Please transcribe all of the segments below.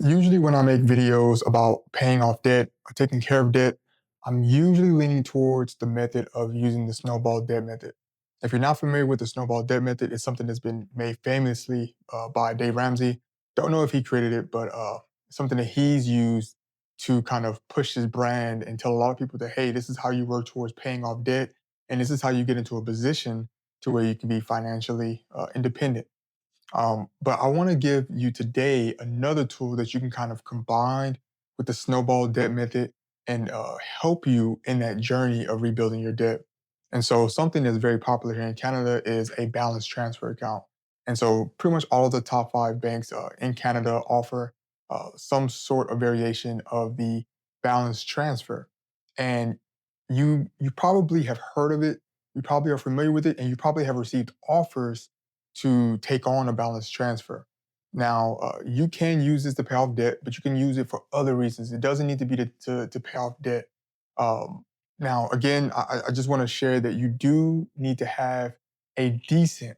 Usually, when I make videos about paying off debt or taking care of debt, I'm usually leaning towards the method of using the snowball debt method. If you're not familiar with the snowball debt method, it's something that's been made famously by Dave Ramsey. Don't know if he created it, but something that he's used to kind of push his brand and tell a lot of people that, hey, this is how you work towards paying off debt. And this is how you get into a position to where you can be financially independent. But I want to give you today another tool that you can kind of combine with the snowball debt method and help you in that journey of rebuilding your debt. And so, something that's very popular here in Canada is a balance transfer account. And so, pretty much all of the top five banks in Canada offer some sort of variation of the balance transfer. And you probably have heard of it, you probably are familiar with it, and you probably have received offers to take on a balance transfer. Now, you can use this to pay off debt, but you can use it for other reasons. It doesn't need to be to pay off debt. Now, again, I just want to share that you do need to have a decent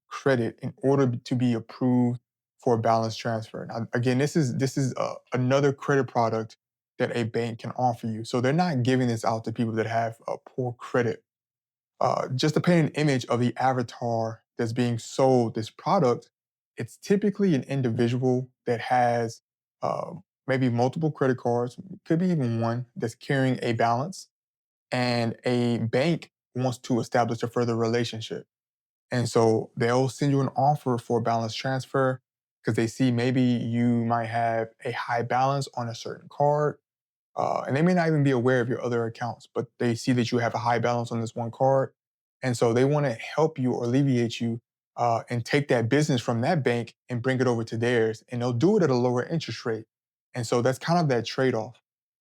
credit in order to be approved for a balance transfer. Now, again, this is another credit product that a bank can offer you. So they're not giving this out to people that have a poor credit. Just to paint an image of the avatar that's being sold this product, it's typically an individual that has maybe multiple credit cards, could be even one that's carrying a balance, and a bank wants to establish a further relationship. And so they'll send you an offer for a balance transfer because they see maybe you might have a high balance on a certain card, and they may not even be aware of your other accounts, but they see that you have a high balance on this one card. And so they want to help you or alleviate you and take that business from that bank and bring it over to theirs. And they'll do it at a lower interest rate. And so that's kind of that trade off.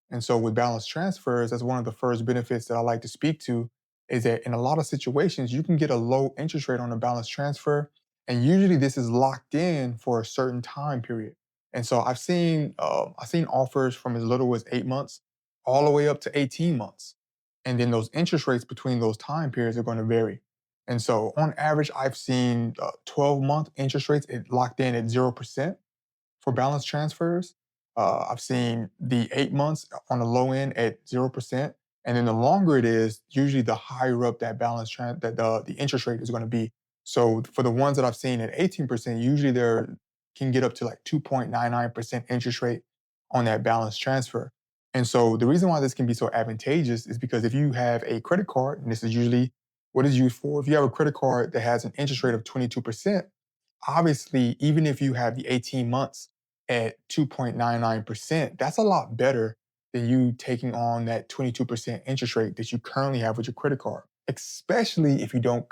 And so with balance transfers, that's one of the first benefits that I like to speak to is that in a lot of situations, you can get a low interest rate on a balance transfer. And usually this is locked in for a certain time period. And so I've seen offers from as little as 8 months all the way up to 18 months. And then those interest rates between those time periods are going to vary. And so on average, I've seen 12-month interest rates locked in at 0% for balance transfers. I've seen the 8 months on the low end at 0%. And then the longer it is, usually the higher up that that the interest rate is going to be. So for the ones that I've seen at 18%, usually they can get up to like 2.99% interest rate on that balance transfer. And so the reason why this can be so advantageous is because if you have a credit card, and this is usually what it's used for, if you have a credit card that has an interest rate of 22%, obviously, even if you have the 18 months at 2.99%, that's a lot better than you taking on that 22% interest rate that you currently have with your credit card, especially if you do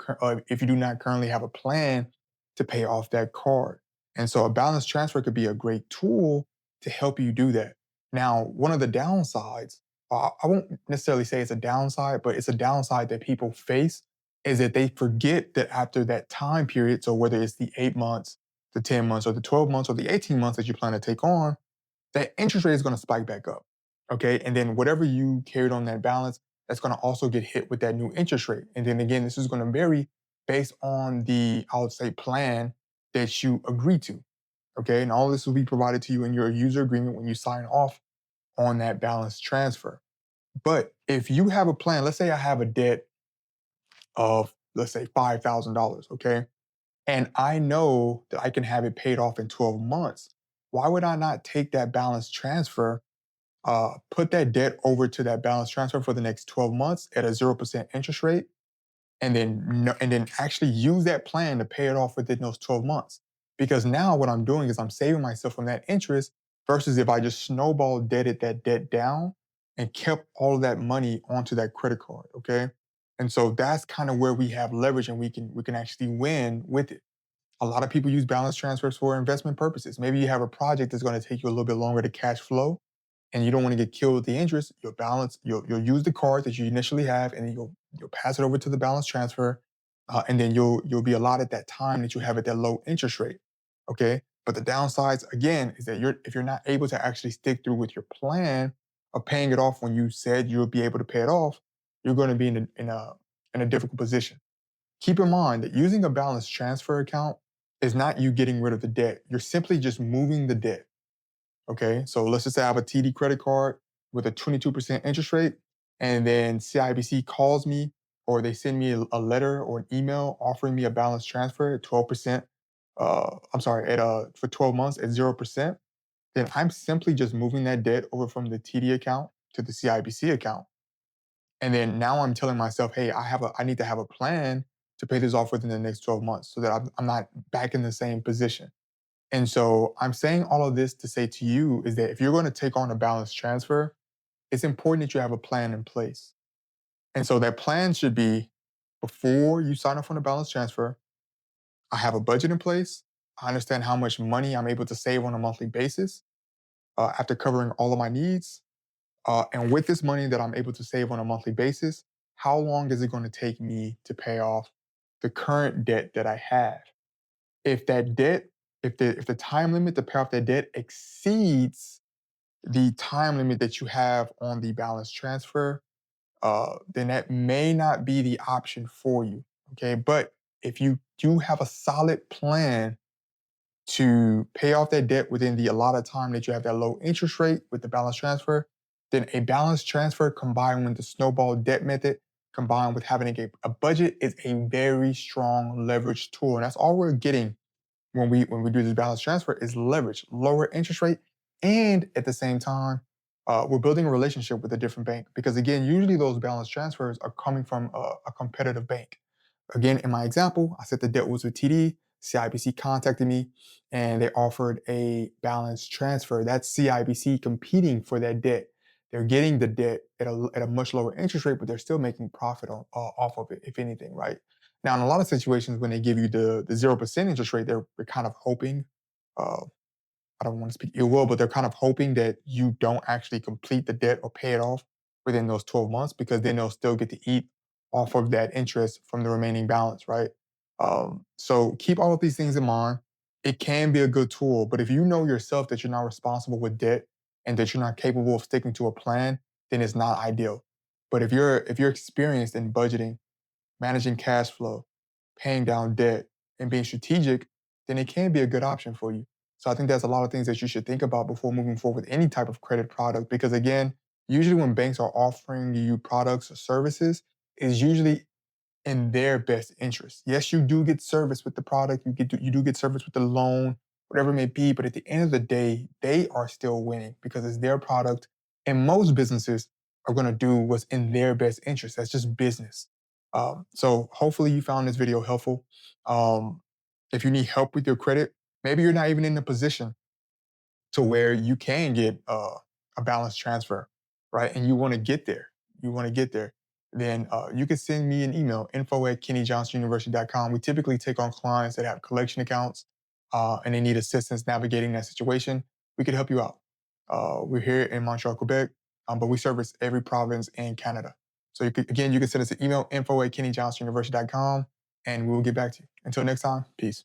not currently have a plan to pay off that card. And so a balance transfer could be a great tool to help you do that. Now, one of the downsides, I won't necessarily say it's a downside, but it's a downside that people face is that they forget that after that time period, so whether it's the 8 months, the 10 months, or the 12 months, or the 18 months that you plan to take on, that interest rate is going to spike back up. Okay. And then whatever you carried on that balance, that's going to also get hit with that new interest rate. And then again, this is going to vary based on I would say, plan that you agree to. Okay. And all this will be provided to you in your user agreement when you sign off on that balance transfer. But if you have a plan, let's say I have a debt of, let's say, $5,000, okay? And I know that I can have it paid off in 12 months. Why would I not take that balance transfer, put that debt over to that balance transfer for the next 12 months at a 0% interest rate, and then actually use that plan to pay it off within those 12 months? Because now what I'm doing is I'm saving myself from that interest versus if I just snowball debted that debt down and kept all of that money onto that credit card, okay? And so that's kind of where we have leverage and we can actually win with it. A lot of people use balance transfers for investment purposes. Maybe you have a project that's going to take you a little bit longer to cash flow and you don't want to get killed with the interest. You'll use the card that you initially have and then you'll pass it over to the balance transfer. And then you'll be allotted that time that you have at that low interest rate. Okay. But the downsides again is that if you're not able to actually stick through with your plan of paying it off when you said you'll be able to pay it off, you're going to be in a difficult position. Keep in mind that using a balance transfer account is not you getting rid of the debt. You're simply just moving the debt. Okay, so let's just say I have a TD credit card with a 22% interest rate, and then CIBC calls me or they send me a letter or an email offering me a balance transfer at 12%. I'm sorry, at for 12 months at 0%. Then I'm simply just moving that debt over from the TD account to the CIBC account. And then now I'm telling myself, hey, I need to have a plan to pay this off within the next 12 months so that I'm not back in the same position. And so I'm saying all of this to say to you is that if you're going to take on a balance transfer, it's important that you have a plan in place. And so that plan should be before you sign off on a balance transfer, I have a budget in place. I understand how much money I'm able to save on a monthly basis after covering all of my needs. And with this money that I'm able to save on a monthly basis, how long is it going to take me to pay off the current debt that I have? If that debt, if the time limit to pay off that debt exceeds the time limit that you have on the balance transfer, then that may not be the option for you. Okay. But if you do have a solid plan to pay off that debt within the allotted time that you have that low interest rate with the balance transfer, then a balance transfer combined with the snowball debt method, combined with having a budget, is a very strong leverage tool. And that's all we're getting when we do this balance transfer is leverage, lower interest rate, and at the same time, we're building a relationship with a different bank because again, usually those balance transfers are coming from a competitive bank. Again, in my example, I said the debt was with TD. CIBC contacted me and they offered a balance transfer. That's CIBC competing for that debt. They're getting the debt at a much lower interest rate, but they're still making profit off of it, if anything, right? Now, in a lot of situations, when they give you the 0% interest rate, they're kind of hoping, uh, I don't want to speak ill will, but they're kind of hoping that you don't actually complete the debt or pay it off within those 12 months because then they'll still get to eat off of that interest from the remaining balance, right? So keep all of these things in mind. It can be a good tool, but if you know yourself that you're not responsible with debt and that you're not capable of sticking to a plan, then it's not ideal. But if you're experienced in budgeting, managing cash flow, paying down debt, and being strategic, then it can be a good option for you. So I think there's a lot of things that you should think about before moving forward with any type of credit product. Because again, usually when banks are offering you products or services, is usually in their best interest. Yes, you do get service with the product, you do get service with the loan, whatever it may be, but at the end of the day, they are still winning because it's their product. And most businesses are going to do what's in their best interest. That's just business. So hopefully you found this video helpful. Um, if you need help with your credit, maybe you're not even in a position to where you can get a balance transfer, right? And you want to get there. You want to get there. Then you can send me an email, info@kennyjohnsonuniversity.com. We typically take on clients that have collection accounts and they need assistance navigating that situation. We could help you out. We're here in Montreal, Quebec, but we service every province in Canada. So you can send us an email, info@kennyjohnsonuniversity.com, and we will get back to you. Until next time, peace.